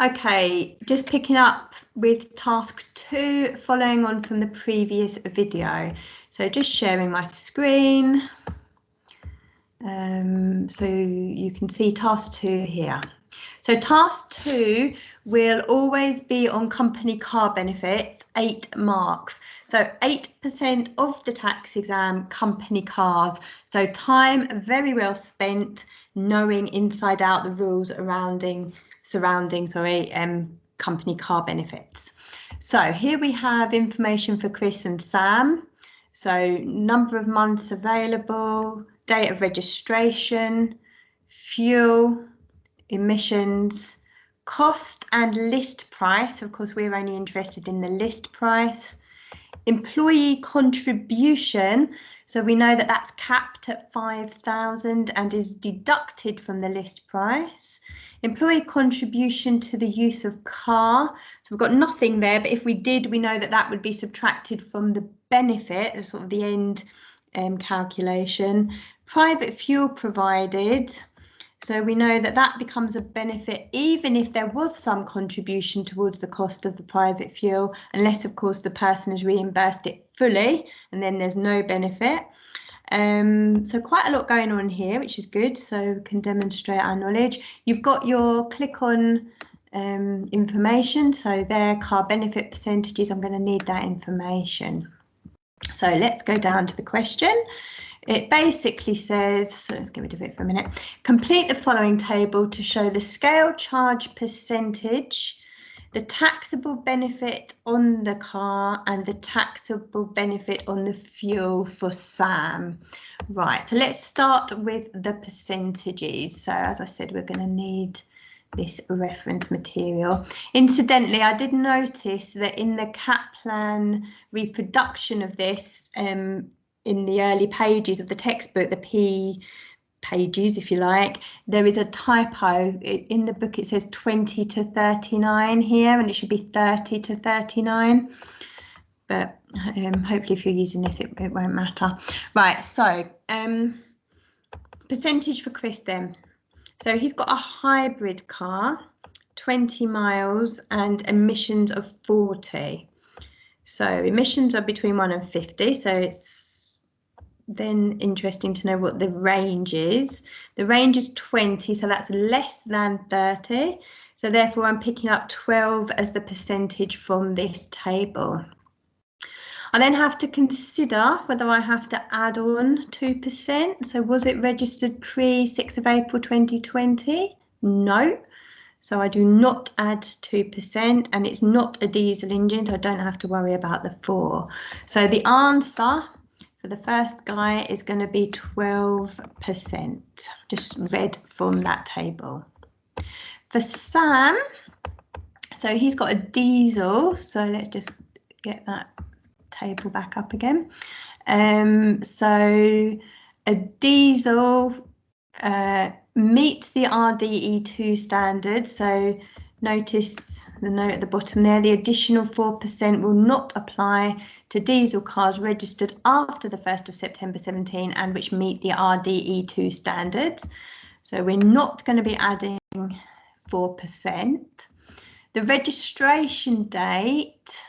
Okay, just picking up with task 2, following on from the previous video. So just sharing my screen. So you can see task 2 here. So task 2 will always be on company car benefits, 8 marks. So 8% of the tax exam, company cars. So time very well spent knowing inside out the rules surrounding company car benefits. So here we have information for Chris and Sam. So number of months available, date of registration, fuel, emissions, cost and list price. Of course, we're only interested in the list price. Employee contribution. So we know that that's capped at 5,000 and is deducted from the list price. Employee contribution to the use of car. So we've got nothing there, but if we did, we know that that would be subtracted from the benefit, sort of the end calculation. Private fuel provided. So we know that that becomes a benefit even if there was some contribution towards the cost of the private fuel, unless of course the person has reimbursed it fully and then there's no benefit. So quite a lot going on here, which is good, so we can demonstrate our knowledge. You've got your click on information, so their car benefit percentages. I'm going to need that information. So let's go down to the question. It basically says, so let's get rid of it for a minute, complete the following table to show the scale charge percentage, the taxable benefit on the car and the taxable benefit on the fuel for Sam. Right, so let's start with the percentages. So as I said, we're going to need this reference material. Incidentally, I did notice that in the Kaplan reproduction of this, in the early pages of the textbook, the P pages, if you like, there is a typo. In the book it says 20 to 39 here, and it should be 30 to 39. But hopefully if you're using this, it won't matter. Right, so percentage for Chris then. So he's got a hybrid car, 20 miles and emissions of 40. So emissions are between 1 and 50, so it's then interesting to know what the range is. The range is 20, so that's less than 30. So therefore I'm picking up 12 as the percentage from this table. I then have to consider whether I have to add on 2%. So was it registered pre 6th of April 2020? No. So I do not add 2%, and it's not a diesel engine, so I don't have to worry about the 4. So the answer for the first guy is going to be 12%, just read from that table. For Sam, so he's got a diesel, so let's just get that table back up again. So a diesel meets the RDE2 standard, so notice the note at the bottom there, the additional 4% will not apply to diesel cars registered after the 1st of September 17 and which meet the RDE2 standards. So we're not going to be adding 4%. The registration date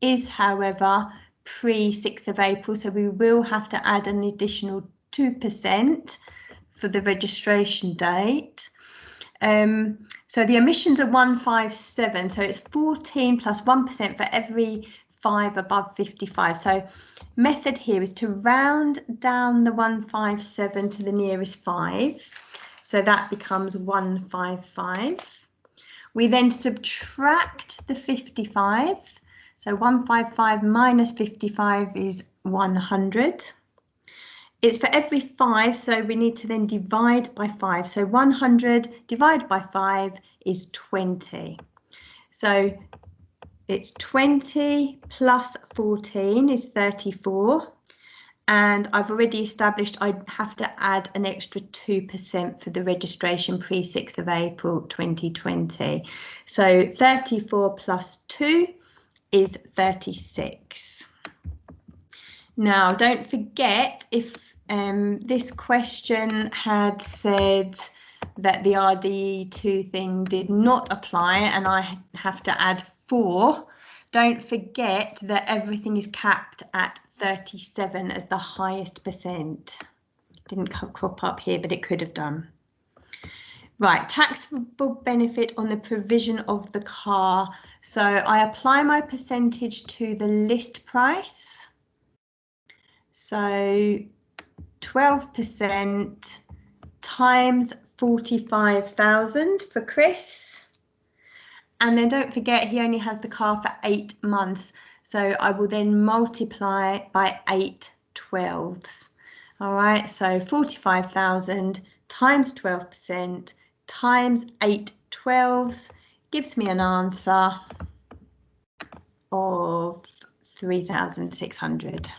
is, however, pre 6th of April, so we will have to add an additional 2% for the registration date. So the emissions are 157, so it's 14 plus 1% for every 5 above 55. So method here is to round down the 157 to the nearest 5. So that becomes 155. We then subtract the 55. So 155 minus 55 is 100. It's for every 5, so we need to then divide by 5. So 100 divided by 5 is 20. So it's 20 plus 14 is 34. And I've already established I have to add an extra 2% for the registration pre 6th of April 2020. So 34 plus 2 is 36. Now, don't forget, if this question had said that the RDE2 thing did not apply and I have to add 4, don't forget that everything is capped at 37 as the highest percent. Didn't crop up here, but it could have done. Right, taxable benefit on the provision of the car. So I apply my percentage to the list price. So 12% times 45,000 for Chris. And then don't forget, he only has the car for 8 months. So I will then multiply by 8 twelfths. All right, so 45,000 times 12% times 8 twelfths gives me an answer of 3,600.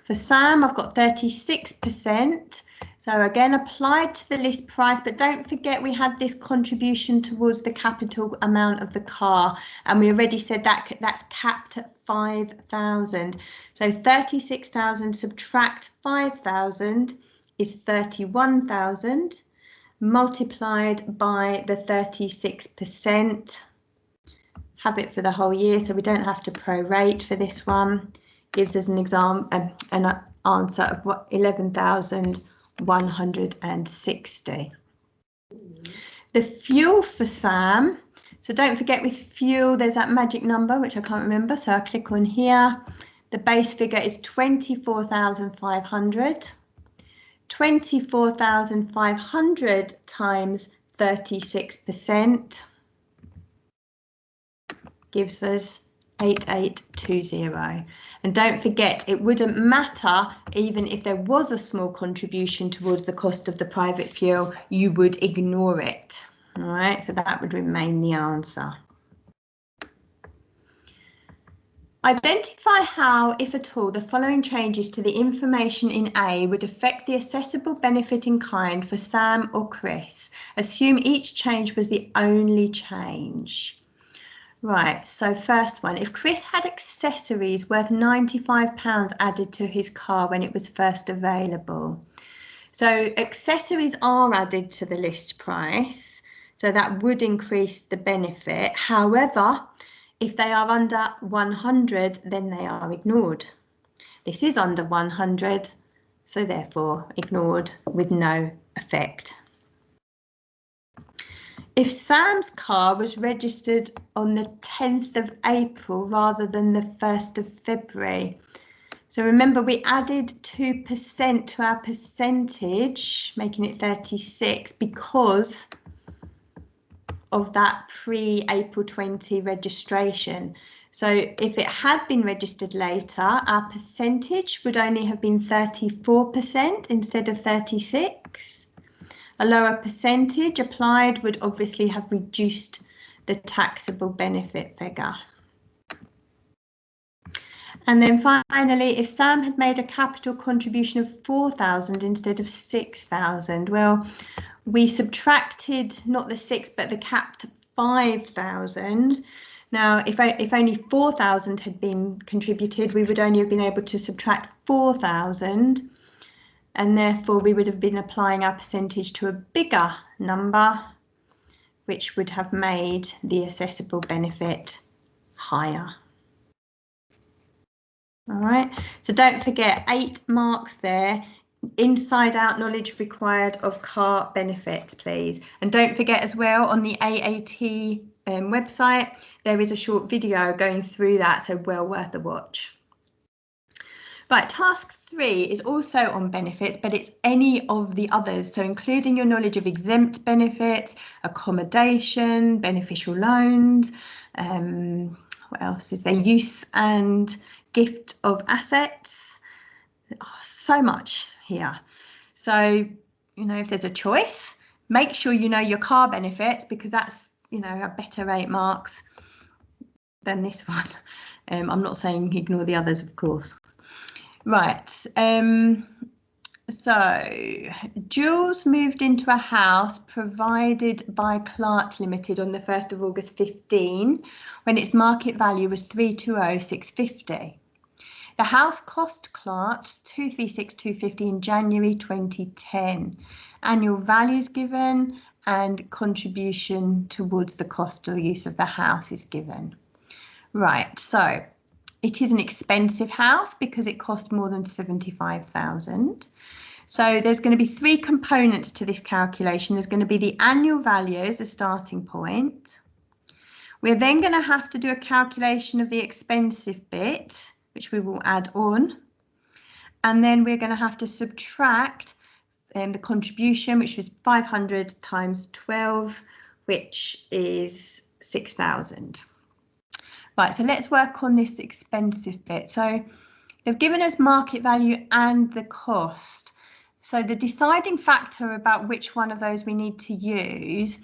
For Sam, I've got 36%. So again, applied to the list price, but don't forget we had this contribution towards the capital amount of the car, and we already said that that's capped at 5,000. So 36,000 subtract 5,000 is 31,000 multiplied by the 36%. Have it for the whole year, so we don't have to prorate for this one. Gives us an answer of what, 11,160. The fuel for Sam, so don't forget with fuel there's that magic number which I can't remember, so I click on here. The base figure is 24,500. 24,500 times 36% gives us 8820. And don't forget, it wouldn't matter even if there was a small contribution towards the cost of the private fuel, you would ignore it. All right, so that would remain the answer. Identify how, if at all, the following changes to the information in A would affect the assessable benefit in kind for Sam or Chris. Assume each change was the only change. Right, so first one, if Chris had accessories worth £95 added to his car when it was first available. So accessories are added to the list price, so that would increase the benefit. However, if they are under 100, then they are ignored. This is under 100, so therefore ignored with no effect. If Sam's car was registered on the 10th of April rather than the 1st of February. So remember, we added 2% to our percentage, making it 36 because of that pre-April 20 registration. So if it had been registered later, our percentage would only have been 34% instead of 36. A lower percentage applied would obviously have reduced the taxable benefit figure. And then finally, if Sam had made a capital contribution of 4,000 instead of 6,000, well, we subtracted not the 6 but the capped 5,000. Now, if only 4,000 had been contributed, we would only have been able to subtract 4,000. And therefore we would have been applying our percentage to a bigger number, which would have made the assessable benefit higher. All right, so don't forget 8 marks there. Inside out knowledge required of car benefits, please. And don't forget as well, on the AAT website, there is a short video going through that, so well worth a watch. Right, task 3 is also on benefits, but it's any of the others. So including your knowledge of exempt benefits, accommodation, beneficial loans, what else is there? Use and gift of assets. Oh, so much here. So, you know, if there's a choice, make sure you know your car benefits, because that's, you know, a better 8 marks than this one. I'm not saying ignore the others, of course. Right, so Jules moved into a house provided by Clark Limited on the 1st of August 15, when its market value was 320,650. The house cost Clark 236,250 in January 2010. Annual values given and contribution towards the cost or use of the house is given. Right, so it is an expensive house because it cost more than 75,000. So there's going to be three components to this calculation. There's going to be the annual value as a starting point. We're then going to have to do a calculation of the expensive bit, which we will add on. And then we're going to have to subtract the contribution, which was 500 times 12, which is 6,000. Right, so let's work on this expensive bit. So they've given us market value and the cost. So the deciding factor about which one of those we need to use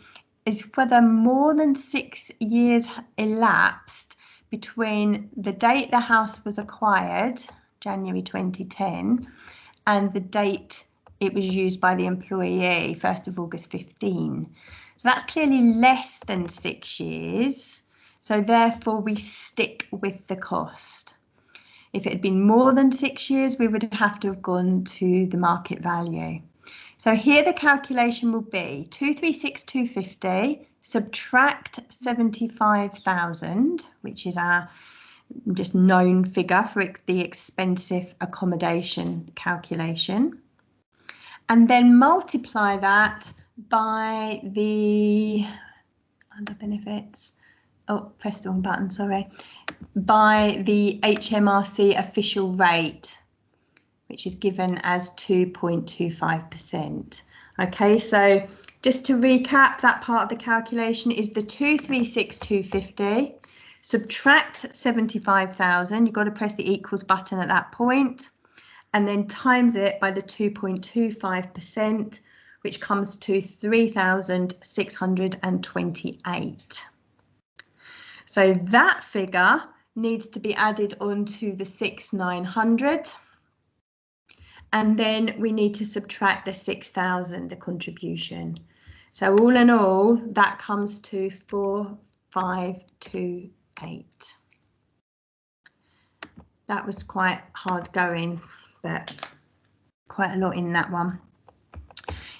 is whether more than 6 years elapsed between the date the house was acquired, January 2010, and the date it was used by the employee, 1st of August 15. So that's clearly less than 6 years. So therefore we stick with the cost. If it had been more than 6 years, we would have to have gone to the market value. So here the calculation will be 236,250, subtract 75,000, which is our just known figure for the expensive accommodation calculation. And then multiply that by the other benefits. Oh, pressed the wrong button, sorry. By the HMRC official rate, which is given as 2.25%. Okay, so just to recap, that part of the calculation is the 236,250, subtract 75,000, you've got to press the equals button at that point, and then times it by the 2.25%, which comes to 3,628. So that figure needs to be added onto the 6,900. And then we need to subtract the 6,000, the contribution. So all in all, that comes to 4,528. That was quite hard going, but quite a lot in that one.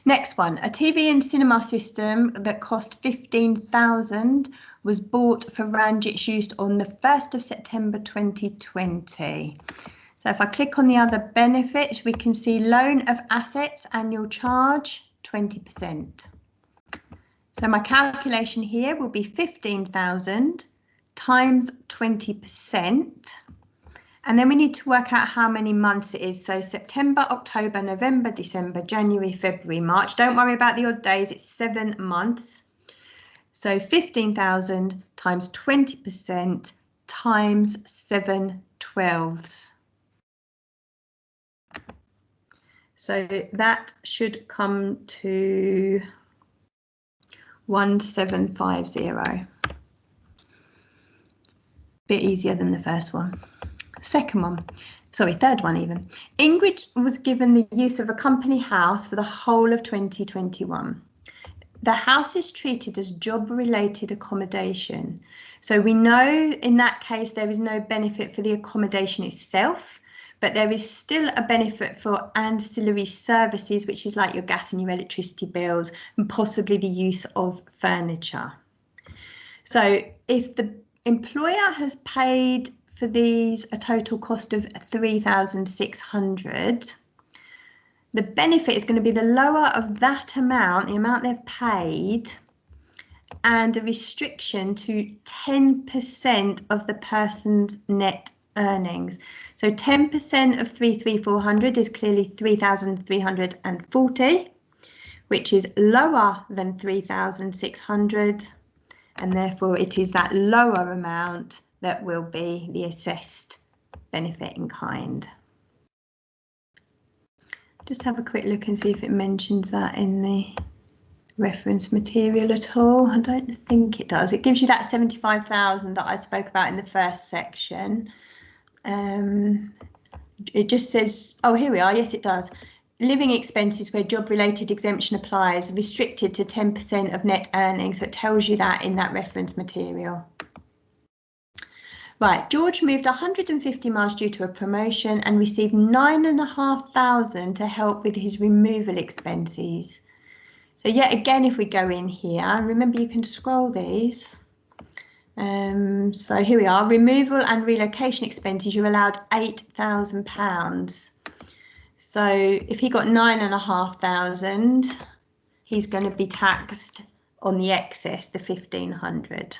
Next one, a TV and cinema system that cost 15,000 was bought for Ranjit's use on the 1st of September 2020. So if I click on the other benefits, we can see loan of assets, annual charge, 20%. So my calculation here will be 15,000 times 20%. And then we need to work out how many months it is. So September, October, November, December, January, February, March. Don't worry about the odd days, it's 7 months. So 15,000 times 20% times 7/12. So that should come to 1750. Bit easier than the first one. Second one, sorry, third one even. Ingrid was given the use of a company house for the whole of 2021. The house is treated as job-related accommodation. So we know in that case there is no benefit for the accommodation itself, but there is still a benefit for ancillary services, which is like your gas and your electricity bills and possibly the use of furniture. So if the employer has paid for these a total cost of 3,600, the benefit is going to be the lower of that amount, the amount they've paid, and a restriction to 10% of the person's net earnings. So 10% of 3,400 is clearly 3,340, which is lower than 3,600, and therefore it is that lower amount that will be the assessed benefit in kind. Just have a quick look and see if it mentions that in the reference material at all. I don't think it does. It gives you that 75,000 that I spoke about in the first section. It just says, oh, here we are. Yes, it does. Living expenses where job-related exemption applies, restricted to 10% of net earnings. So it tells you that in that reference material. Right, George moved 150 miles due to a promotion and received 9,500 to help with his removal expenses. So yet again, if we go in here, remember you can scroll these. So here we are, removal and relocation expenses, you're allowed £8,000. So if he got 9,500, he's going to be taxed on the excess, the 1,500.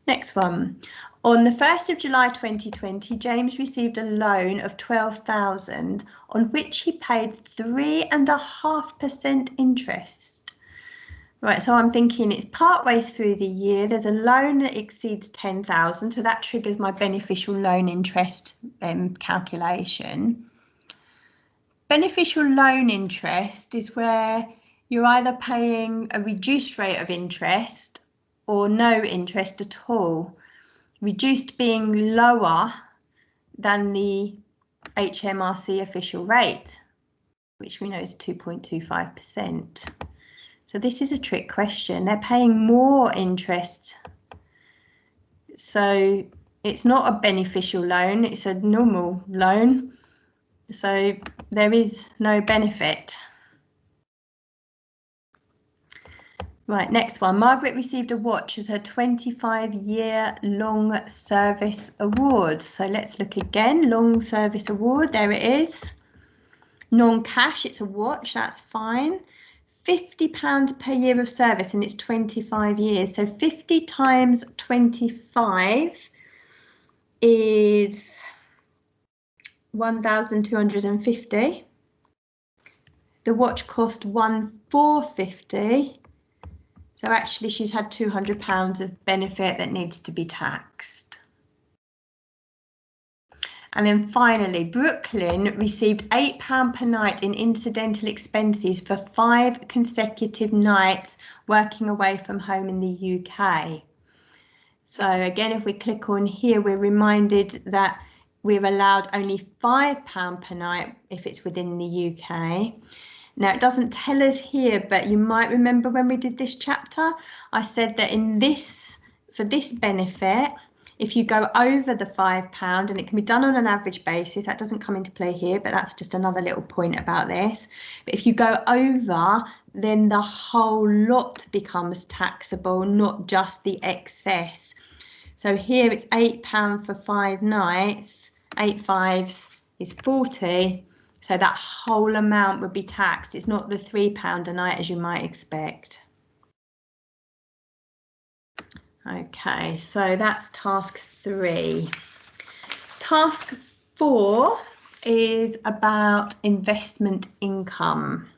Next one. On the 1st of July 2020, James received a loan of £12,000 on which he paid 3.5% interest. Right, so I'm thinking it's partway through the year, there's a loan that exceeds 10,000, so that triggers my beneficial loan interest calculation. Beneficial loan interest is where you're either paying a reduced rate of interest or no interest at all. Reduced being lower than the HMRC official rate, which we know is 2.25%. So this is a trick question. They're paying more interest. So it's not a beneficial loan, it's a normal loan. So there is no benefit. Right, next one. Margaret received a watch as her 25-year long service award. So let's look again. Long service award, there it is. Non-cash, it's a watch, that's fine. £50 per year of service and it's 25 years. So 50 times 25 is 1,250. The watch cost £1,450. So actually she's had £200 of benefit that needs to be taxed. And then finally, Brooklyn received £8 per night in incidental expenses for 5 consecutive nights working away from home in the UK. So again, if we click on here, we're reminded that we're allowed only £5 per night if it's within the UK. Now, it doesn't tell us here, but you might remember when we did this chapter, I said that for this benefit, if you go over the £5, and it can be done on an average basis, that doesn't come into play here, but that's just another little point about this. But if you go over, then the whole lot becomes taxable, not just the excess. So here it's £8 for 5 nights, 8 5s is 40. So that whole amount would be taxed. It's not the £3 a night as you might expect. Okay, so that's task 3. Task 4 is about investment income.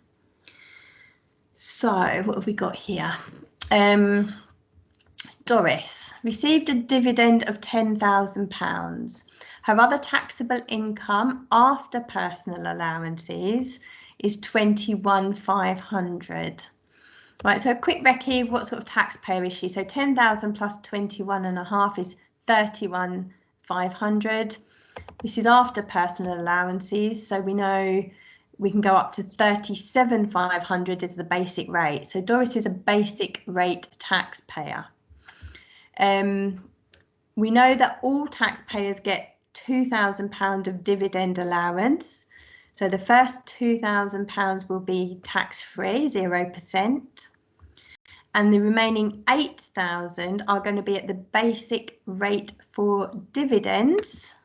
So what have we got here? Doris received a dividend of £10,000. Her other taxable income after personal allowances is £21,500. Right, so a quick recce, what sort of taxpayer is she? So 10,000 plus 21.5 is 31,500. This is after personal allowances, so we know we can go up to 37,500 is the basic rate. So Doris is a basic rate taxpayer. We know that all taxpayers get £2,000 of dividend allowance. So the first £2,000 will be tax-free, 0%. And the remaining 8,000 are going to be at the basic rate for dividends.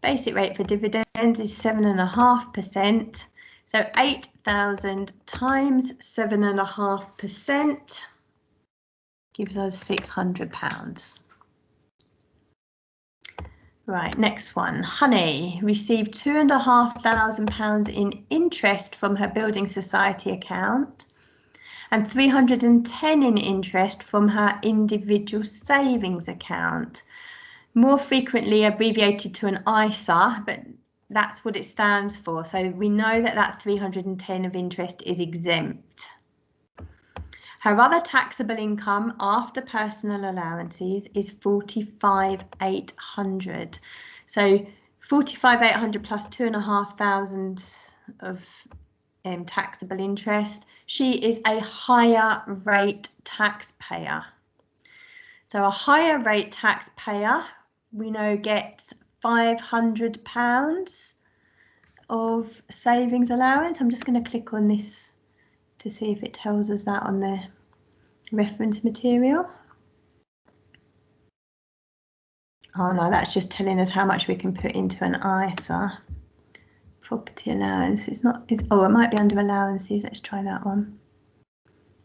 Basic rate for dividends is 7.5%. So 8,000 times 7.5% gives us £600. Right, next one. Honey received £2,500 in interest from her building society account and 310 in interest from her individual savings account, more frequently abbreviated to an ISA, but that's what it stands for. So we know that that 310 of interest is exempt. Her other taxable income after personal allowances is 45,800. So 45,800 plus 2,500 of taxable interest. She is a higher rate taxpayer. So a higher rate taxpayer, we know, gets £500 of savings allowance. I'm just going to click on this to see if it tells us that on the reference material. Oh no, that's just telling us how much we can put into an ISA. Property allowance, oh, it might be under allowances. Let's try that one.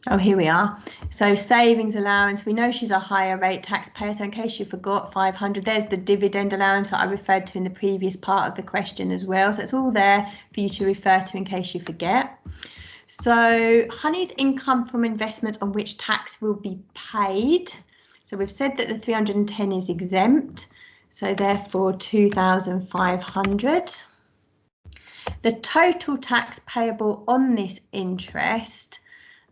Oh, here we are. So savings allowance, we know she's a higher rate taxpayer. So in case you forgot, 500, there's the dividend allowance that I referred to in the previous part of the question as well. So it's all there for you to refer to in case you forget. So Honey's income from investments on which tax will be paid. So we've said that the 310 is exempt. So therefore 2,500. The total tax payable on this interest,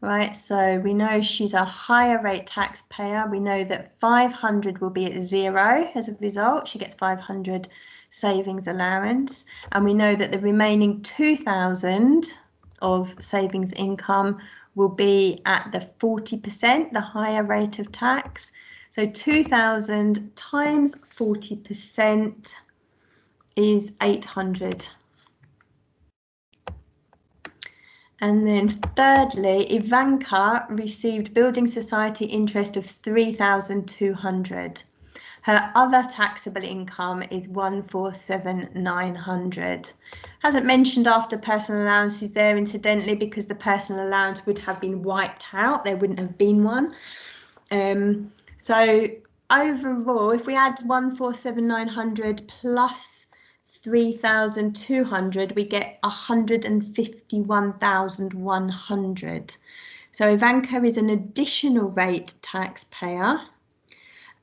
right? So we know she's a higher rate taxpayer. We know that 500 will be at 0 as a result. She gets 500 savings allowance. And we know that the remaining 2,000 of savings income will be at the 40%, the higher rate of tax. So 2,000 times 40% is 800. And then thirdly, Ivanka received building society interest of 3,200. Her other taxable income is 147,900. Hasn't mentioned after personal allowances there, incidentally, because the personal allowance would have been wiped out. There wouldn't have been one. So overall, if we add 147,900 plus 3,200, we get 151,100. So Ivanka is an additional rate taxpayer.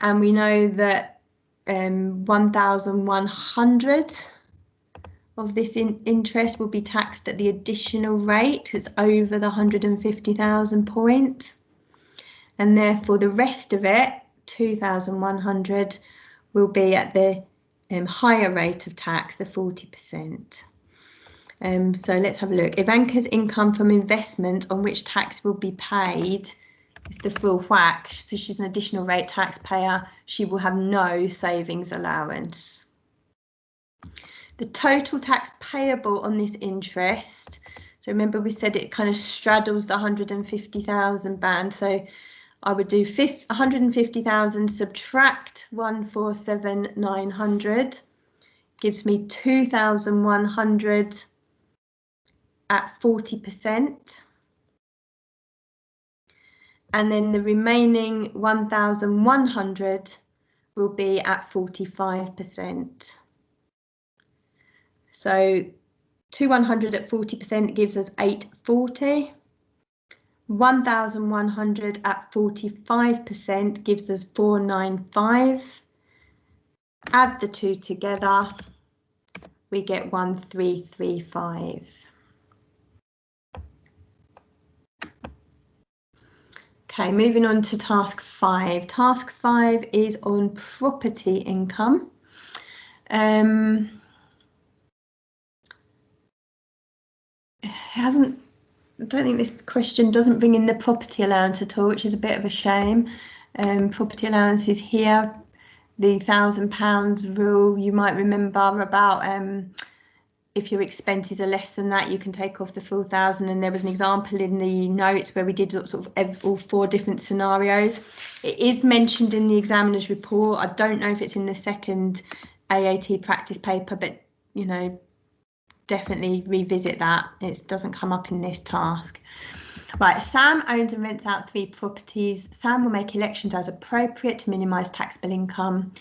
And we know that 1,100 of this interest will be taxed at the additional rate. It's over the 150,000 point. And therefore the rest of it, 2,100, will be at the higher rate of tax, the 40%. So let's have a look. Ivanka's income from investment on which tax will be paid is the full whack. So she's an additional rate taxpayer. She will have no savings allowance. The total tax payable on this interest. So remember we said it kind of straddles the 150,000 band. So I would do 150,000 subtract 147,900 gives me 2,100 at 40%. And then the remaining 1,100 will be at 45%. So 2,100 at 40% gives us 840. 1,100 at 45% gives us 495. Add the two together, we get 1,335. Okay, moving on to task 5. Task 5 is on property income. I don't think this question doesn't bring in the property allowance at all, which is a bit of a shame. Property allowance is here. The £1,000 rule, you might remember about if your expenses are less than that, you can take off the full 1,000. And there was an example in the notes where we did sort of all 4 different scenarios. It is mentioned in the examiner's report. I don't know if it's in the second AAT practice paper, but you know, definitely revisit that. It doesn't come up in this task. Right, Sam owns and rents out 3 properties. Sam will make elections as appropriate to minimise taxable income.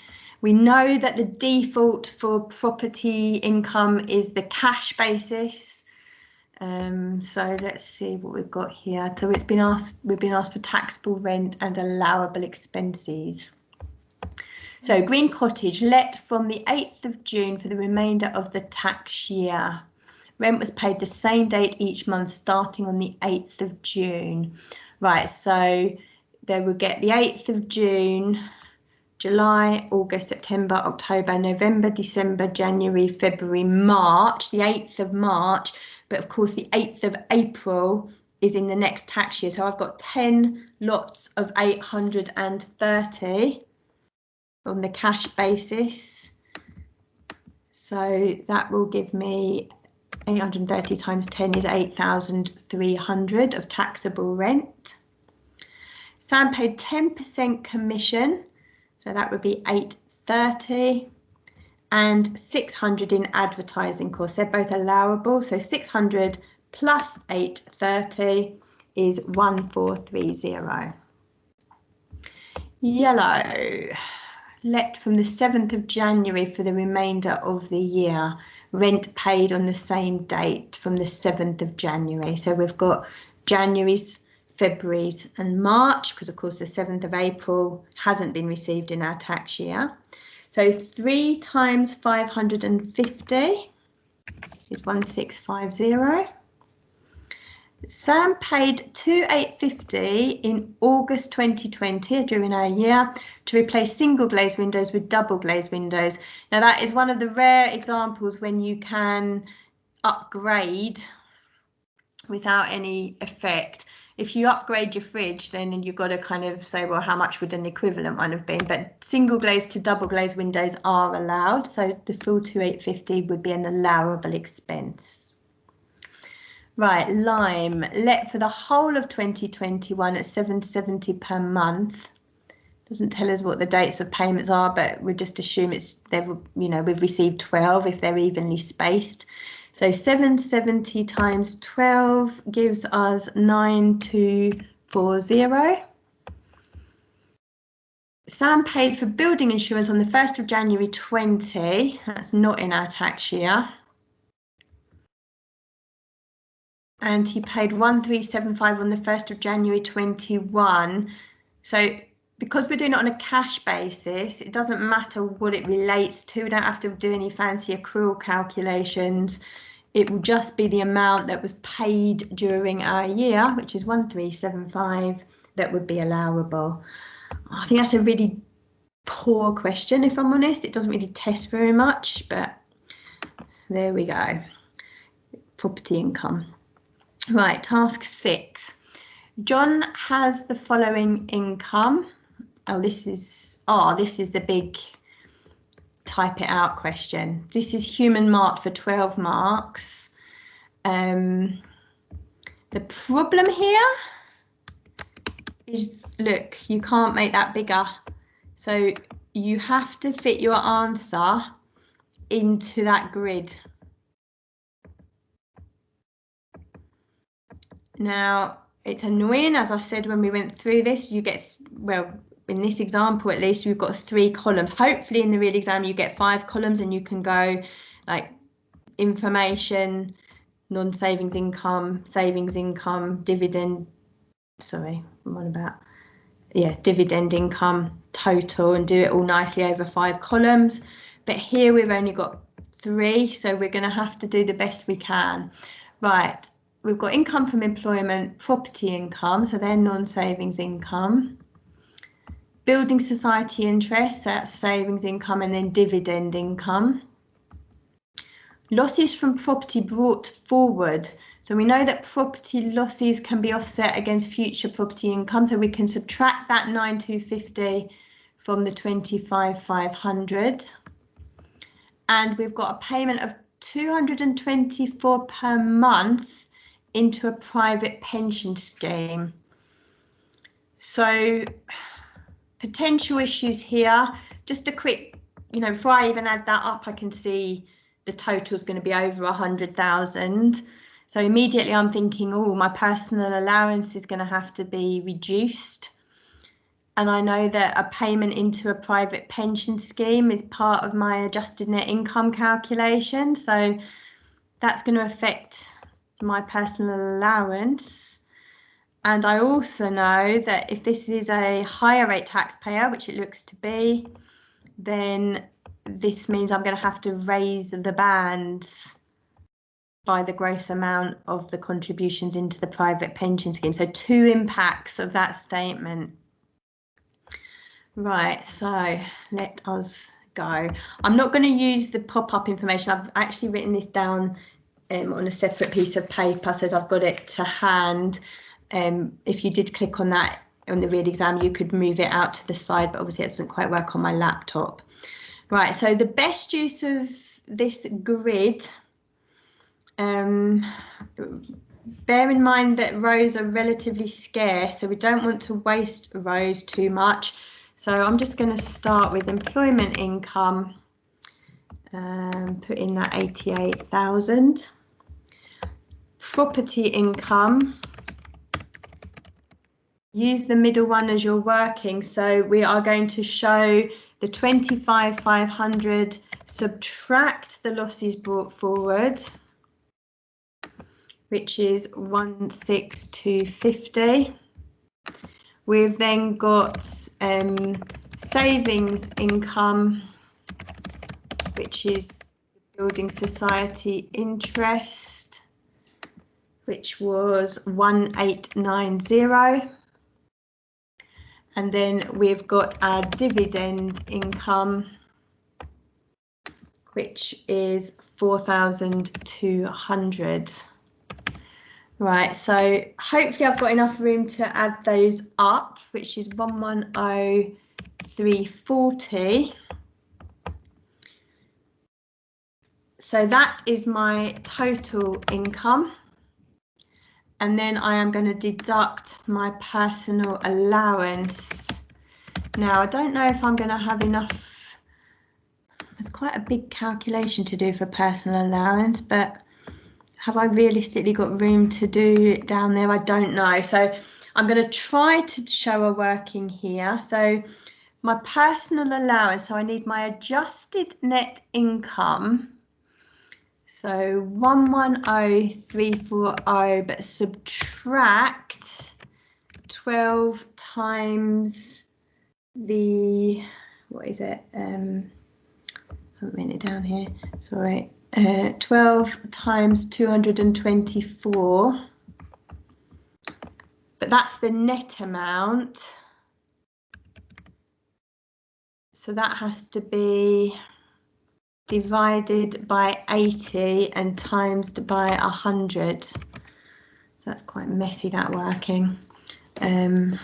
We know that the default for property income is the cash basis. So let's see what we've got here. So we've been asked for taxable rent and allowable expenses. So Green Cottage let from the 8th of June for the remainder of the tax year. Rent was paid the same date each month starting on the 8th of June. Right, so they will get the 8th of June, July, August, September, October, November, December, January, February, March, the 8th of March. But of course, the 8th of April is in the next tax year. So I've got 10 lots of 830 on the cash basis. So that will give me 830 times 10 is 8,300 of taxable rent. Sam paid 10% commission, so that would be 830, and 600 in advertising costs. They're both allowable, so 600 plus 830 is 1430. Yellow, let from the 7th of January for the remainder of the year. Rent paid on the same date from the 7th of January. So we've got January's, February's and March, because of course the 7th of April hasn't been received in our tax year. So 3 times 550 is 1650. Sam paid 2,850 in August 2020 during our year to replace single glazed windows with double glazed windows. Now that is one of the rare examples when you can upgrade without any effect. If you upgrade your fridge, then you've got to kind of say, well, how much would an equivalent one have been? But single glazed to double glazed windows are allowed, so the full 2,850 would be an allowable expense. Right, Lime, let for the whole of 2021 at £770 per month. Doesn't tell us what the dates of payments are, but we just assume it's we've received 12 if they're evenly spaced. So 770 times 12 gives us 9240. Sam paid for building insurance on the 1st of January 20. That's not in our tax year. And he paid 1375 on the 1st of January 21. So because we're doing it on a cash basis, it doesn't matter what it relates to. We don't have to do any fancy accrual calculations. It will just be the amount that was paid during our year, which is 1375, that would be allowable. I think that's a really poor question, if I'm honest. It doesn't really test very much, but there we go. Property income. Right, task 6. John has the following income. This is the big type it out question. This is human marked for 12 marks. The problem here is, look, you can't make that bigger. So you have to fit your answer into that grid. Now, it's annoying, as I said when we went through this, you get, well, in this example at least, we've got 3 columns. Hopefully in the real exam you get 5 columns and you can go like information, non-savings income, savings income, dividend, dividend income, total, and do it all nicely over 5 columns. But here we've only got 3, so we're going to have to do the best we can. Right. We've got income from employment, property income, so they're non-savings income. Building society interest, so that's savings income, and then dividend income. Losses from property brought forward. So we know that property losses can be offset against future property income, so we can subtract that 9,250 from the 25,500. And we've got a payment of 224 per month into a private pension scheme. So potential issues here, just a quick, before I even add that up, I can see the total is going to be over 100,000. So immediately I'm thinking, oh, my personal allowance is going to have to be reduced. And I know that a payment into a private pension scheme is part of my adjusted net income calculation. So that's going to affect my personal allowance. And I also know that if this is a higher rate taxpayer, which it looks to be, then this means I'm going to have to raise the bands by the gross amount of the contributions into the private pension scheme. So 2 impacts of that statement. Right, so let us go. I'm not going to use the pop-up information. I've actually written this down on a separate piece of paper, so I've got it to hand. If you did click on that on the real exam, you could move it out to the side, but obviously it doesn't quite work on my laptop. Right, so the best use of this grid, bear in mind that rows are relatively scarce, so we don't want to waste rows too much. So I'm just going to start with employment income, put in that 88,000. Property income, use the middle one as you're working. So we are going to show the 25,500, subtract the losses brought forward, which is 16,250. We've then got savings income, which is building society interest, which was 1890. And then we've got our dividend income, which is 4,200. Right, so hopefully I've got enough room to add those up, which is 110,340. So that is my total income. And then I am going to deduct my personal allowance. Now, I don't know if I'm going to have enough. It's quite a big calculation to do for personal allowance, but have I realistically got room to do it down there? I don't know. So I'm going to try to show a working here. So my personal allowance, so I need my adjusted net income. So 110,340, but subtract 12 times the, what is it? I haven't written it down here, sorry. 12 times 224, but that's the net amount. So that has to be divided by 80 and times by 100. So that's quite messy, that working. Let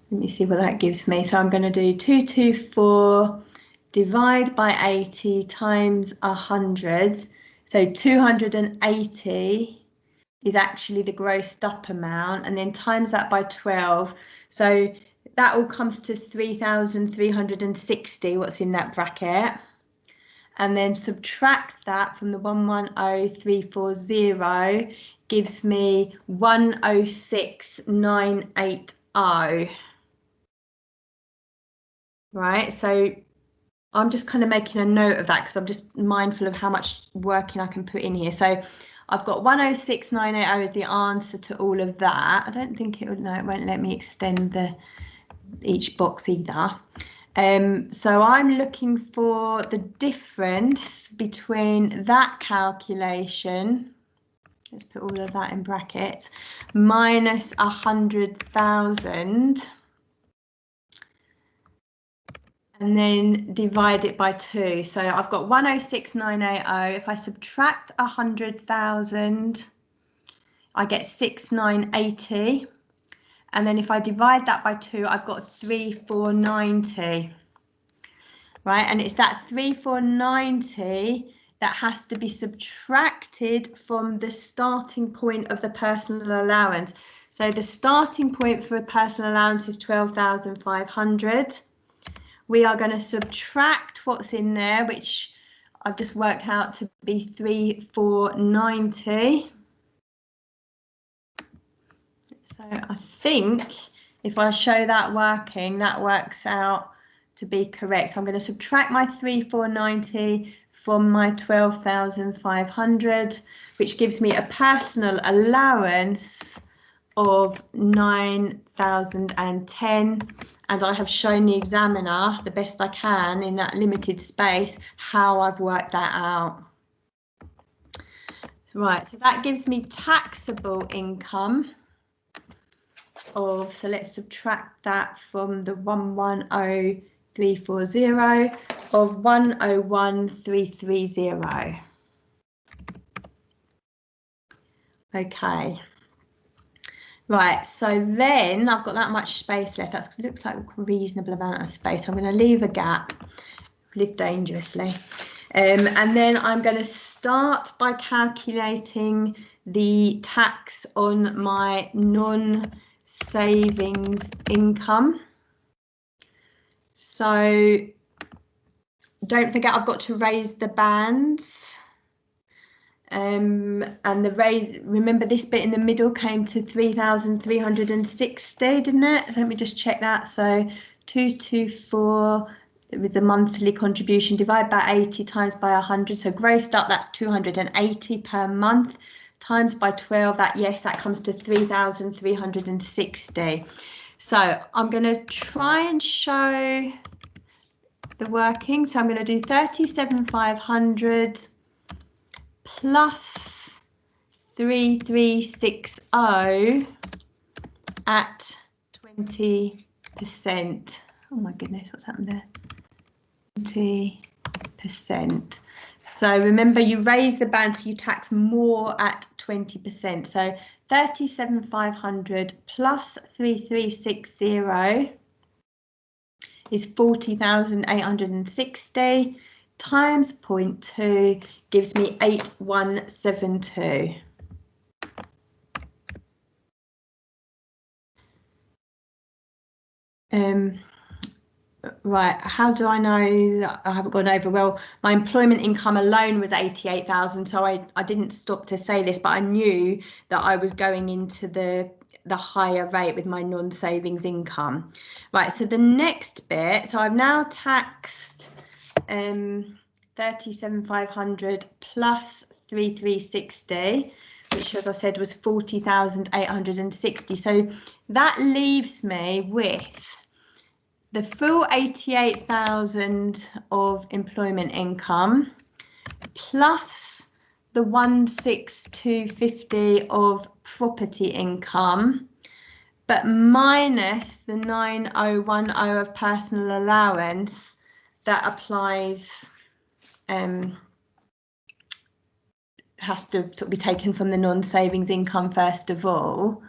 me see what that gives me. So I'm going to do 224 divide by 80 times 100. So 280 is actually the grossed up amount, and then times that by 12. So that all comes to 3,360, what's in that bracket. And then subtract that from the 110,340 gives me 106,980. Right, so I'm just kind of making a note of that because I'm just mindful of how much working I can put in here. So I've got 106,980 as the answer to all of that. I don't think it would, no, it won't let me extend each box either. So I'm looking for the difference between that calculation, let's put all of that in brackets, minus 100,000. And then divide it by 2. So I've got 106,980. If I subtract 100,000, I get 6,980. And then if I divide that by 2, I've got 3,490. Right, and it's that 3,490 that has to be subtracted from the starting point of the personal allowance. So the starting point for a personal allowance is 12,500. We are going to subtract what's in there, which I've just worked out to be 3,490. So I think if I show that working, that works out to be correct. So I'm going to subtract my 3,490 from my 12,500, which gives me a personal allowance of 9,010. And I have shown the examiner the best I can in that limited space how I've worked that out. Right, so that gives me taxable income of, so let's subtract that from the 110,340 of 101,330. Okay. Right, so then I've got that much space left. That looks like a reasonable amount of space. I'm going to leave a gap, live dangerously. And then I'm going to start by calculating the tax on my non-savings income. So don't forget, I've got to raise the bands. And the raise, remember this bit in the middle came to 3,360, didn't it? So let me just check that. So 224, it was a monthly contribution, divide by 80 times by 100. So grossed up, that's 280 per month, times by 12, that, yes, that comes to 3,360. So I'm going to try and show the working. So I'm going to do 37,500 plus 3,360 at 20%. Oh my goodness, what's happened there? 20%. So remember, you raise the band, so you tax more at 20%. So 37,500 plus 3,360 is 40,860 times 0.2 gives me 8,172. Right, how do I know that I haven't gone over? Well, my employment income alone was 88,000, so I didn't stop to say this, but I knew that I was going into the higher rate with my non-savings income. Right, so the next bit, so I've now taxed 37,500 plus 3,360, which, as I said, was 40,860. So that leaves me with the full 88,000 of employment income plus the 16,250 of property income, but minus the 9,010 of personal allowance that applies, has to sort of be taken from the non-savings income first of all.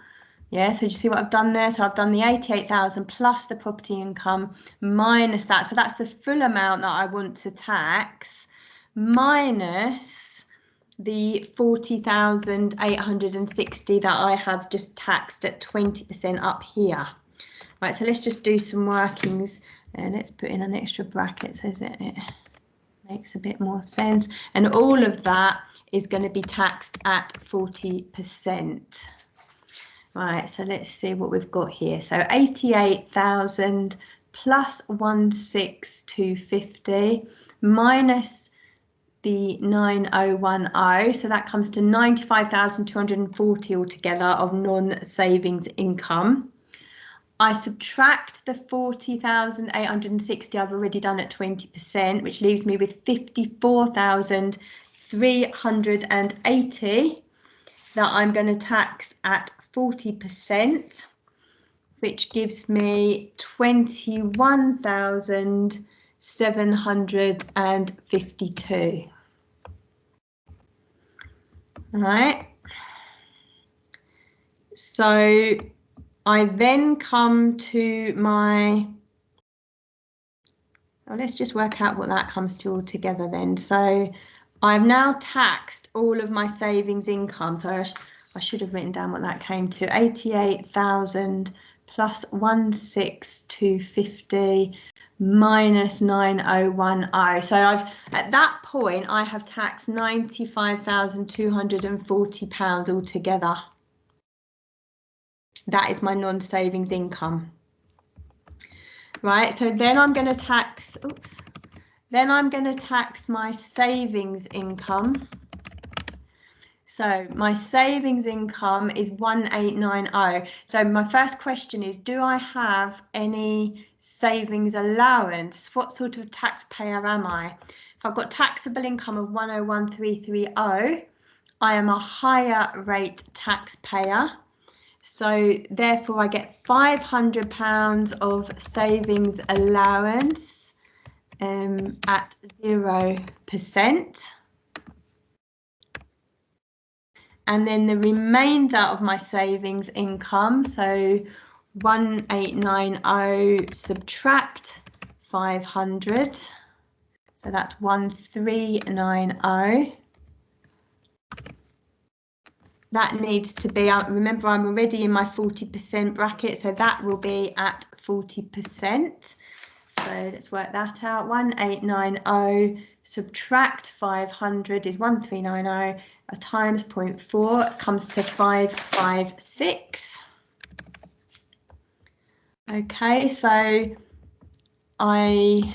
Yeah, so do you see what I've done there? So I've done the 88,000 plus the property income minus that. So that's the full amount that I want to tax minus the 40,860 that I have just taxed at 20% up here. Right, so let's just do some workings and let's put in an extra bracket so that it makes a bit more sense. And all of that is going to be taxed at 40%. Right, so let's see what we've got here. So 88,000 plus 16,250 minus the 9,010. So that comes to 95,240 altogether of non-savings income. I subtract the 40,860 I've already done at 20%, which leaves me with 54,380 that I'm going to tax at 40%, which gives me 21,752. All right. So I then come to my, well, let's just work out what that comes to all together then. So I've now taxed all of my savings income. So I should have written down what that came to. 88,000 plus 16,250 minus 9,010. So at that point, I have taxed £95,240 altogether. That is my non-savings income. Right, so then I'm going to tax, then I'm going to tax my savings income. So my savings income is 1890. So my first question is, do I have any savings allowance? What sort of taxpayer am I? If I've got taxable income of 101330, I am a higher rate taxpayer. So therefore I get £500 of savings allowance at 0%. and then the remainder of my savings income, so 1890 subtract 500, so that's 1390. That needs to be, remember I'm already in my 40% bracket, so that will be at 40%. So let's work that out. 1890 subtract 500 is 1390, times 0.4 comes to 556. Okay, so I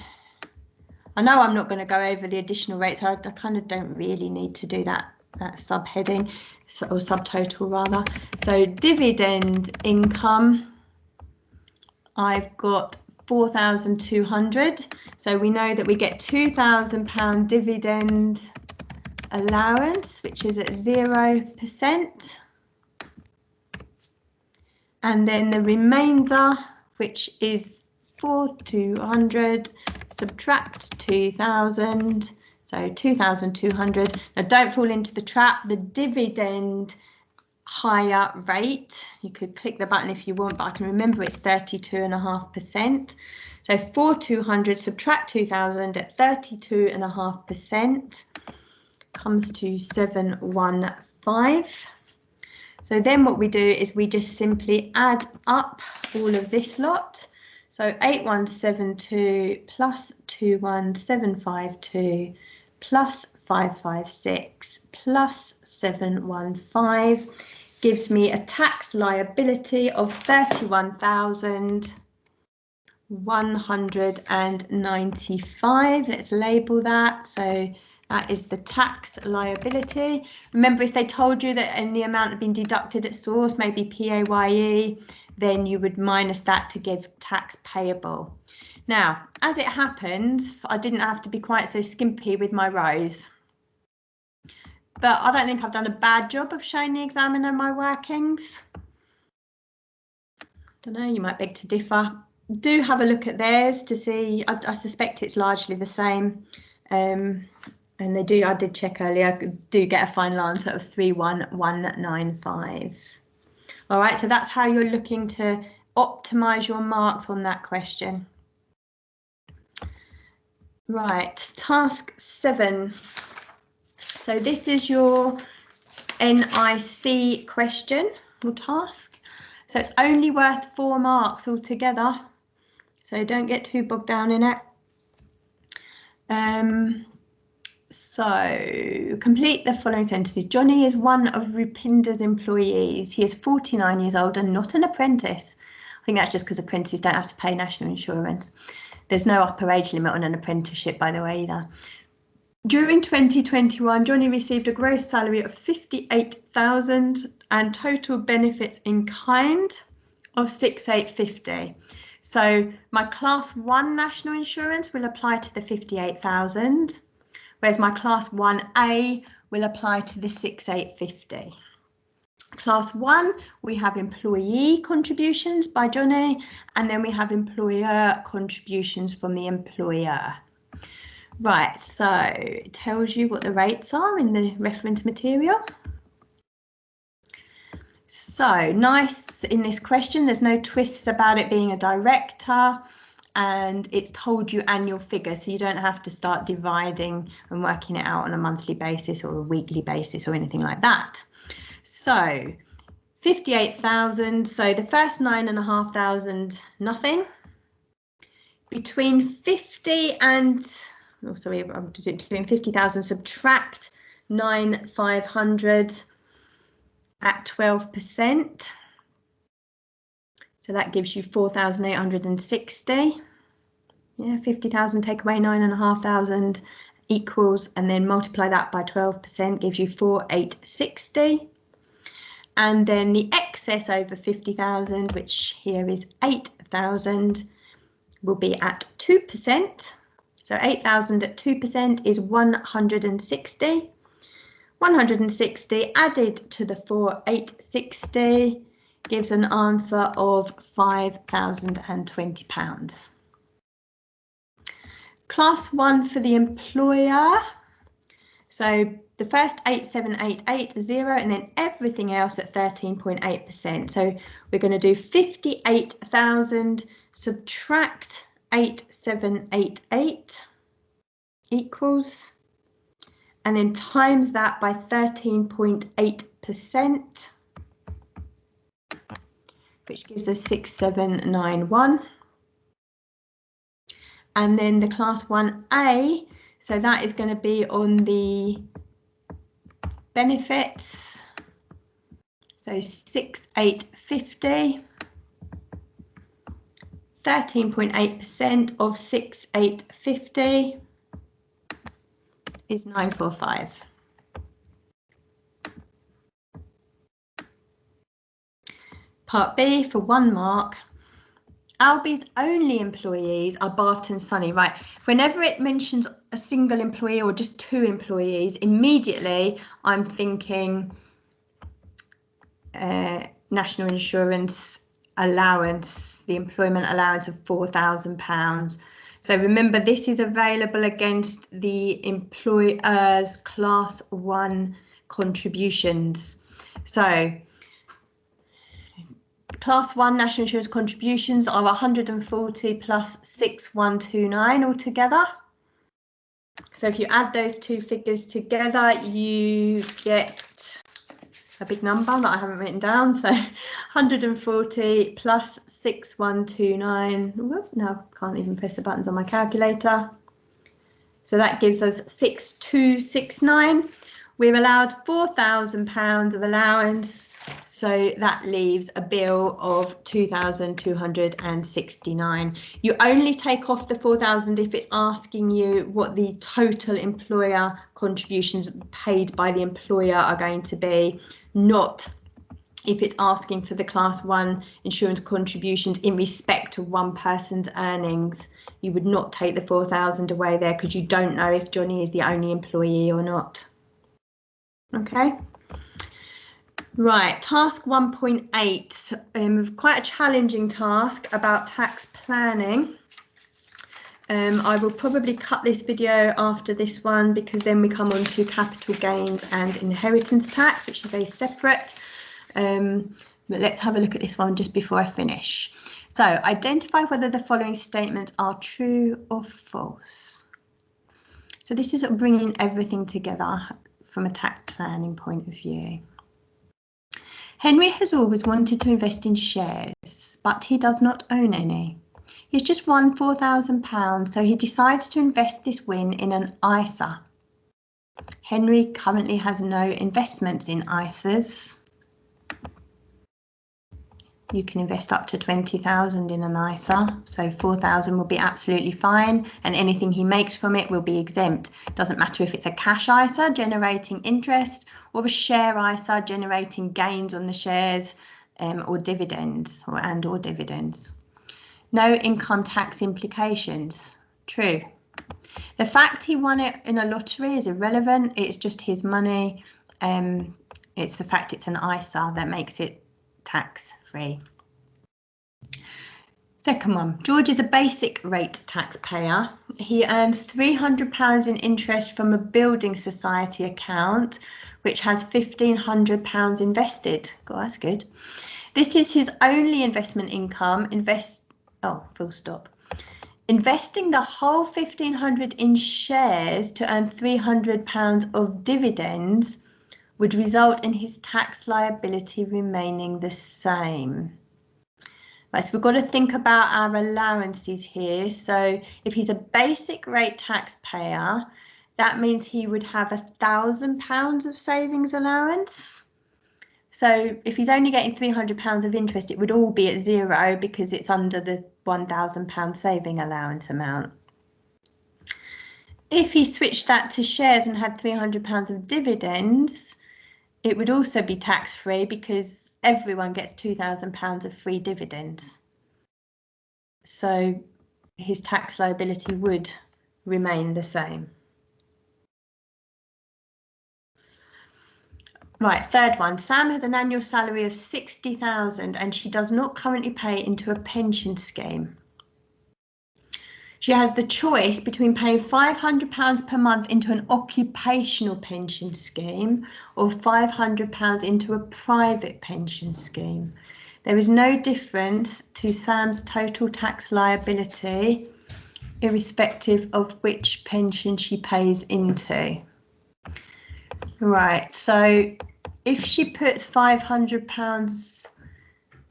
know I'm not going to go over the additional rates, so I kind of don't really need to do that subheading, or subtotal rather. So dividend income, I've got 4,200. So we know that we get £2,000 dividend allowance, which is at 0%. And then the remainder, which is 4,200, subtract 2,000, so 2,200. Now don't fall into the trap, the dividend higher rate, you could click the button if you want, but I can remember it's 32.5%. So 4,200 subtract 2,000 at 32.5% comes to 715. So then what we do is we just simply add up all of this lot. So 8172 plus 21752 plus 556 plus 715 gives me a tax liability of 31,195. Let's label that. So that is the tax liability. Remember, if they told you that any amount had been deducted at source, maybe PAYE, then you would minus that to give tax payable. Now, as it happens, I didn't have to be quite so skimpy with my rows. But I don't think I've done a bad job of showing the examiner my workings. I don't know, you might beg to differ. Do have a look at theirs to see. I suspect it's largely the same. And I did check earlier, do get a final answer of 31195. All right, so that's how you're looking to optimize your marks on that question. Right, task 7. So this is your NIC question or task. So it's only worth 4 marks altogether. So don't get too bogged down in it. So complete the following sentences. Johnny is one of Rupinder's employees. He is 49 years old and not an apprentice. I think that's just because apprentices don't have to pay national insurance. There's no upper age limit on an apprenticeship, by the way, either. During 2021, Johnny received a gross salary of 58,000 and total benefits in kind of 6,850. So my class 1 national insurance will apply to the 58,000. Whereas my class 1A will apply to the 6,850. Class 1, we have employee contributions by Johnny, and then we have employer contributions from the employer. Right, so it tells you what the rates are in the reference material. So nice in this question, there's no twists about it being a director. And it's told you annual figure, so you don't have to start dividing and working it out on a monthly basis or a weekly basis or anything like that. So 58,000, so the first 9,500, nothing. Between 50 and, oh sorry, I'm doing 50,000, subtract 9,500 at 12%. So that gives you 4,860. Yeah, 50,000 take away 9,500 equals, and then multiply that by 12% gives you 4,860. And then the excess over 50,000, which here is 8,000, will be at 2%. So 8,000 at 2% is 160. 160 added to the 4,860 gives an answer of £5,020. Class 1 for the employer. So the first 8788 is 0, and then everything else at 13.8%. So we're going to do 58,000 subtract 8788 equals, and then times that by 13.8%, which gives us 6791. And then the class 1A, so that is going to be on the benefits. So 6850, 13.8% of 6850 is 945. Part B for 1 mark. Albi's only employees are Bart and Sonny. Right, whenever it mentions a single employee or just 2 employees, immediately I'm thinking national insurance allowance, the employment allowance of £4,000. So remember, this is available against the employer's class 1 contributions. So class 1 national insurance contributions are 140 plus 6129 altogether. So if you add those 2 figures together, you get a big number that I haven't written down. So 140 plus 6129. Now I can't even press the buttons on my calculator. So that gives us 6269. We're allowed £4,000 of allowance. So that leaves a bill of 2,269. You only take off the 4,000 if it's asking you what the total employer contributions paid by the employer are going to be, not if it's asking for the class 1 insurance contributions in respect of one person's earnings. You would not take the 4,000 away there because you don't know if Johnny is the only employee or not. Okay. Right, task 1.8, quite a challenging task about tax planning. I will probably cut this video after this one because then we come on to capital gains and inheritance tax, which is very separate. But let's have a look at this one just before I finish. So identify whether the following statements are true or false. So this is bringing everything together from a tax planning point of view. Henry has always wanted to invest in shares, but he does not own any. He's just won £4,000, so he decides to invest this win in an ISA. Henry currently has no investments in ISAs. You can invest up to 20,000 in an ISA, so 4,000 will be absolutely fine, and anything he makes from it will be exempt. Doesn't matter if it's a cash ISA generating interest or a share ISA generating gains on the shares or dividends or dividends. No income tax implications. True. The fact he won it in a lottery is irrelevant. It's just his money. It's the fact it's an ISA that makes it tax-free. Second one, George is a basic rate taxpayer. He earns £300 in interest from a building society account, which has £1,500 invested. God, that's good. This is his only investment income. Full stop. Investing the whole £1,500 in shares to earn £300 of dividends would result in his tax liability remaining the same. Right, so we've got to think about our allowances here. So if he's a basic rate taxpayer, that means he would have £1,000 of savings allowance. So if he's only getting £300 of interest, it would all be at 0 because it's under the £1,000 saving allowance amount. If he switched that to shares and had £300 of dividends, it would also be tax-free because everyone gets £2,000 of free dividends. So his tax liability would remain the same. Right, third one. Sam has an annual salary of 60,000 and she does not currently pay into a pension scheme. She has the choice between paying £500 per month into an occupational pension scheme or £500 into a private pension scheme. There is no difference to Sam's total tax liability, irrespective of which pension she pays into. Right, so if she puts £500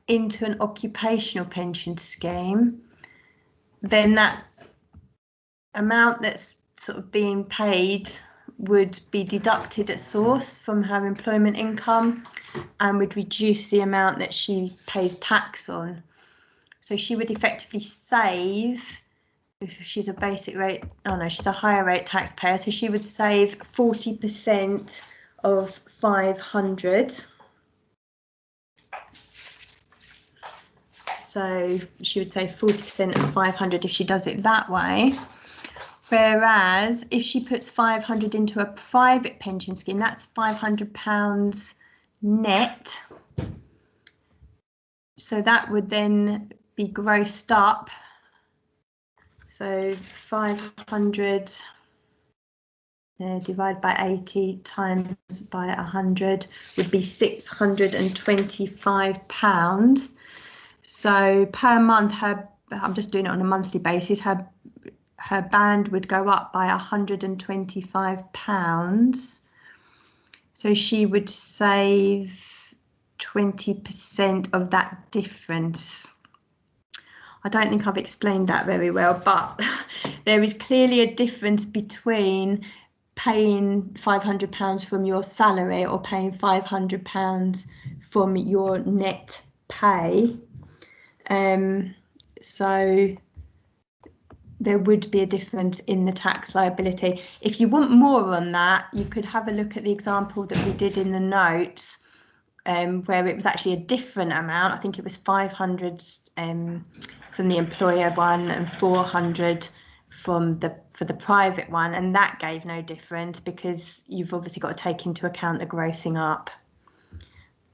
into an occupational pension scheme, then that amount that's sort of being paid would be deducted at source from her employment income and would reduce the amount that she pays tax on. So she would effectively save, if she's a basic rate, oh no, she's a higher rate taxpayer, so she would save 40% of 500. So she would save 40% of 500 if she does it that way. Whereas if she puts 500 into a private pension scheme, that's £500 net. So that would then be grossed up. So 500 divided by 80 times by 100 would be £625. So per month, I'm just doing it on a monthly basis, her band would go up by £125. So she would save 20% of that difference. I don't think I've explained that very well, but there is clearly a difference between paying £500 from your salary or paying £500 from your net pay. So there would be a difference in the tax liability. If you want more on that, you could have a look at the example that we did in the notes, where it was actually a different amount. I think it was 500 from the employer one and 400 for the private one, and that gave no difference because you've obviously got to take into account the grossing up.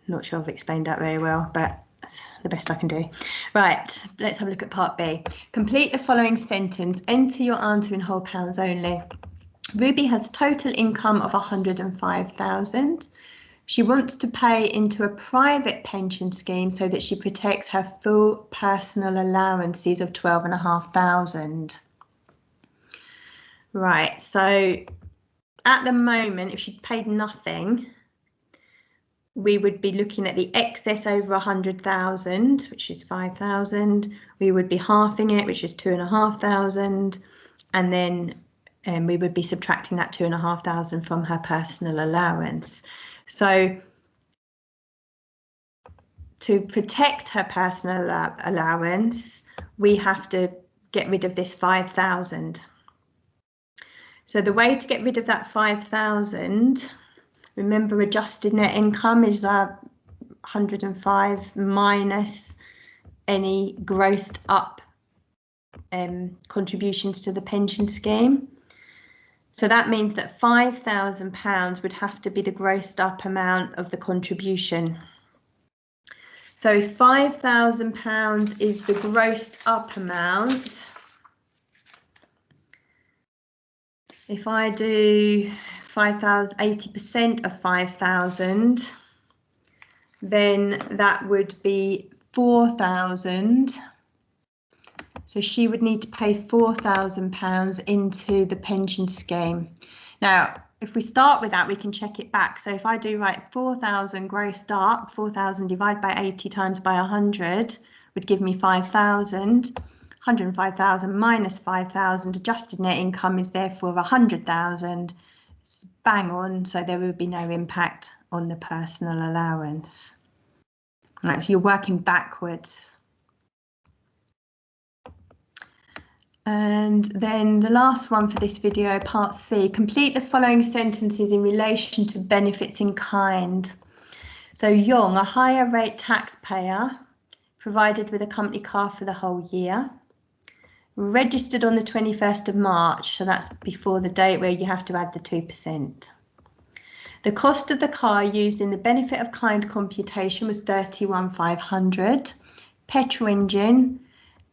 Not sure I've explained that very well, but that's the best I can do. Right, let's have a look at part B. Complete the following sentence. Enter your answer in whole pounds only. Ruby has total income of 105,000. She wants to pay into a private pension scheme so that she protects her full personal allowances of 12,500. Right, so at the moment, if she'd paid nothing, we would be looking at the excess over 100,000, which is 5,000. We would be halving it, which is 2,500, and then we would be subtracting that 2,500 from her personal allowance. So to protect her personal allowance, we have to get rid of this 5,000. So the way to get rid of that 5,000, remember adjusted net income is 105 minus any grossed up contributions to the pension scheme. So that means that £5,000 would have to be the grossed up amount of the contribution. So if £5,000 is the grossed up amount, if I do 80% of 5,000, then that would be 4,000. So she would need to pay £4,000 into the pension scheme. Now, if we start with that, we can check it back. So if I do write 4,000 grossed up, 4,000 divided by 80 times by 100 would give me 5,000. 105,000 minus 5,000, adjusted net income is therefore 100,000. It's bang on, so there will be no impact on the personal allowance. Right, so you're working backwards. And then the last one for this video, part C, complete the following sentences in relation to benefits in kind. So Yong, a higher rate taxpayer, provided with a company car for the whole year. Registered on the 21st of March, so that's before the date where you have to add the 2%. The cost of the car used in the benefit of kind computation was 31,500. Petrol engine,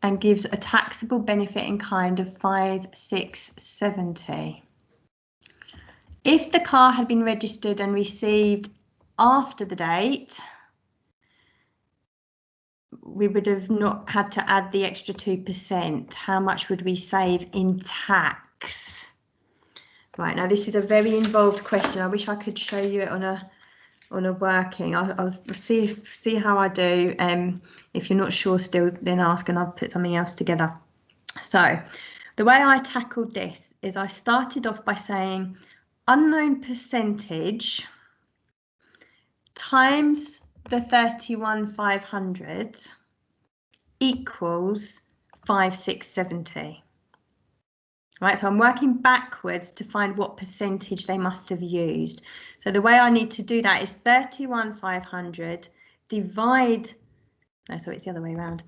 and gives a taxable benefit in kind of 5,670. If the car had been registered and received after the date, we would have not had to add the extra 2%. How much would we save in tax? Right, now this is a very involved question. I wish I could show you it on a working. I'll see how I do. If you're not sure still, then ask and I'll put something else together. So the way I tackled this is I started off by saying unknown percentage times the 31,500 equals 5,670. Right, so I'm working backwards to find what percentage they must have used. So the way I need to do that is 31,500 divide, no, sorry, it's the other way around.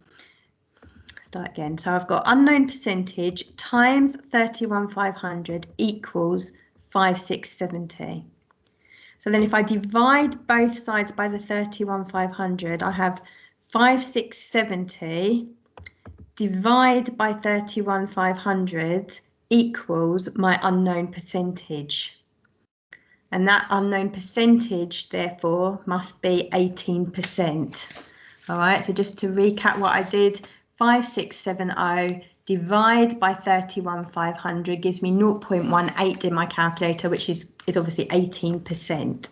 Start again. So I've got unknown percentage times 31,500 equals 5,670. So then if I divide both sides by the 31,500, I have 5,670 divide by 31,500 equals my unknown percentage. And that unknown percentage, therefore, must be 18%. All right, so just to recap what I did, 5,670 divide by 31,500 gives me 0.18 in my calculator, which is obviously 18%.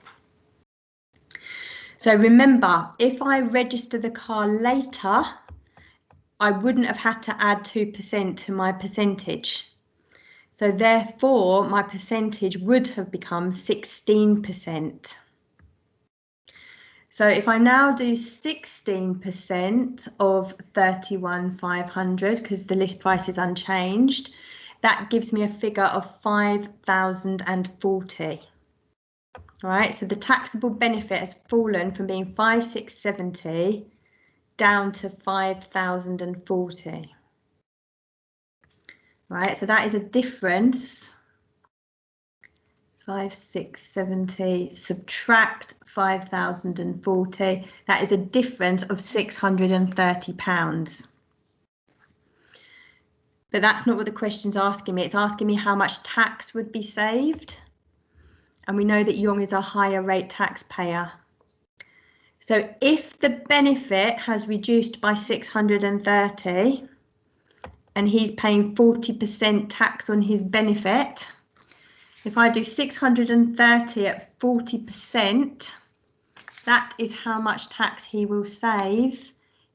So remember, if I register the car later, I wouldn't have had to add 2% to my percentage. So therefore, my percentage would have become 16%. So if I now do 16% of 31,500, because the list price is unchanged, that gives me a figure of 5,040. All right, so the taxable benefit has fallen from being 5,670 down to 5,040. Right, so that is a difference. 5,670 subtract 5,040. That is a difference of £630. But that's not what the question's asking me. It's asking me how much tax would be saved. And we know that Young is a higher rate taxpayer. So if the benefit has reduced by 630, and he's paying 40% tax on his benefit, if I do 630 at 40%, that is how much tax he will save,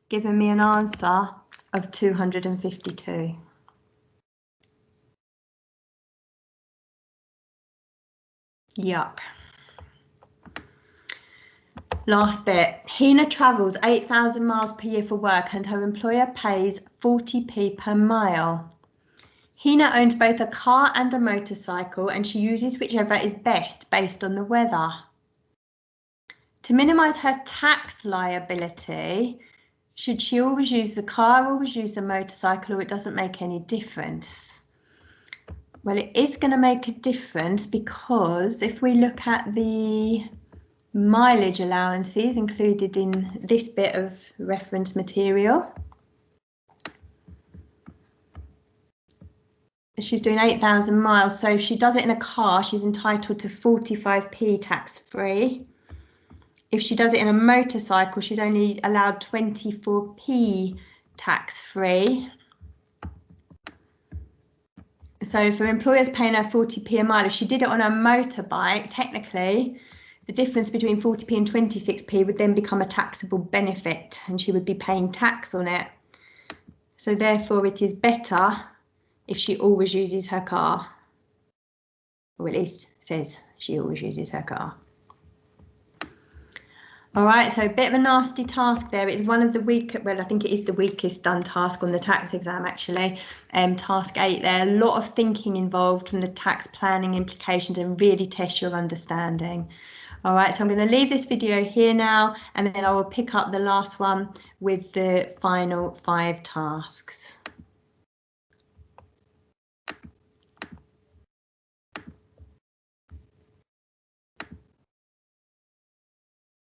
giving me an answer of 252. Yuck. Last bit. Hina travels 8,000 miles per year for work and her employer pays 40p per mile. Hina owns both a car and a motorcycle and she uses whichever is best based on the weather. To minimise her tax liability, should she always use the car, always use the motorcycle, or it doesn't make any difference? Well, it is going to make a difference because if we look at the mileage allowances included in this bit of reference material, she's doing 8,000 miles, so if she does it in a car, she's entitled to 45p tax-free. If she does it in a motorcycle, she's only allowed 24p tax-free. So if her employer's paying her 40p a mile, if she did it on a motorbike, technically, the difference between 40p and 26p would then become a taxable benefit and she would be paying tax on it. So therefore, it is better if she always uses her car, or at least says she always uses her car. All right, so a bit of a nasty task there. It's one of the well, I think it is the weakest done task on the tax exam, actually. Task 8 there, a lot of thinking involved from the tax planning implications and really test your understanding. All right, so I'm going to leave this video here now, and then I will pick up the last one with the final 5 tasks.